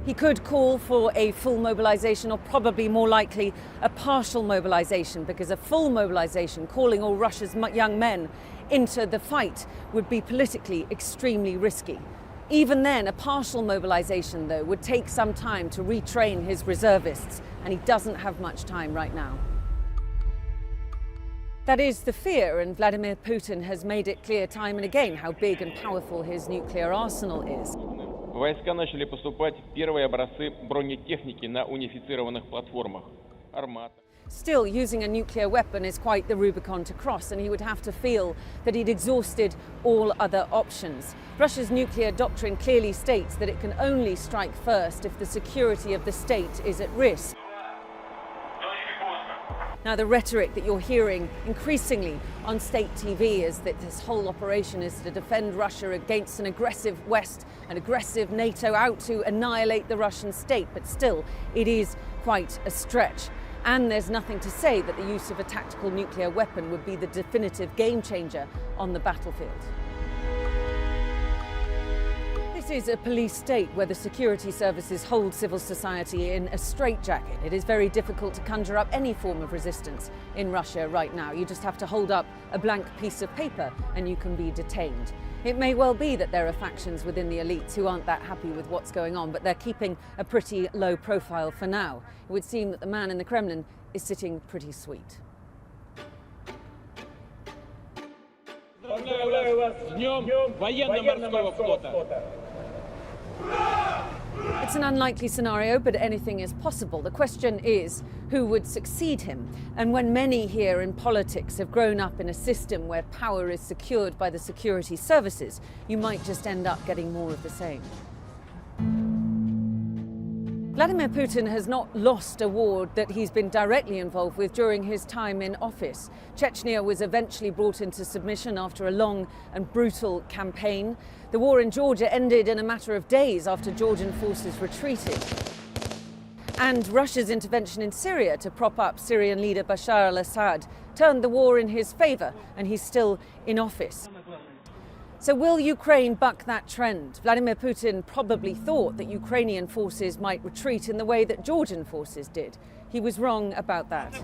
He could call for a full mobilization, or probably more likely a partial mobilization, because a full mobilization, calling all Russia's young men into the fight, would be politically extremely risky. Even then, a partial mobilization, though, would take some time to retrain his reservists, and he doesn't have much time right now. That is the fear, and Vladimir Putin has made it clear time and again how big and powerful his nuclear arsenal is. Войска начали поступать первые образцы бронетехники на унифицированных платформах. Армата. Still, using a nuclear weapon is quite the Rubicon to cross, and he would have to feel that he'd exhausted all other options. Russia's nuclear doctrine clearly states that it can only strike first if the security of the state is at risk. Now, the rhetoric that you're hearing increasingly on state TV is that this whole operation is to defend Russia against an aggressive West, an aggressive NATO out to annihilate the Russian state. But still, it is quite a stretch. And there's nothing to say that the use of a tactical nuclear weapon would be the definitive game changer on the battlefield. This is a police state where the security services hold civil society in a straitjacket. It is very difficult to conjure up any form of resistance in Russia right now. You just have to hold up a blank piece of paper and you can be detained. It may well be that there are factions within the elites who aren't that happy with what's going on, but they're keeping a pretty low profile for now. It would seem that the man in the Kremlin is sitting pretty sweet. It's an unlikely scenario, but anything is possible. The question is, who would succeed him? And when many here in politics have grown up in a system where power is secured by the security services, you might just end up getting more of the same. Vladimir Putin has not lost a war that he's been directly involved with during his time in office. Chechnya was eventually brought into submission after a long and brutal campaign. The war in Georgia ended in a matter of days after Georgian forces retreated. And Russia's intervention in Syria to prop up Syrian leader Bashar al-Assad turned the war in his favor, and he's still in office. So will Ukraine buck that trend? Vladimir Putin probably thought that Ukrainian forces might retreat in the way that Georgian forces did. He was wrong about that.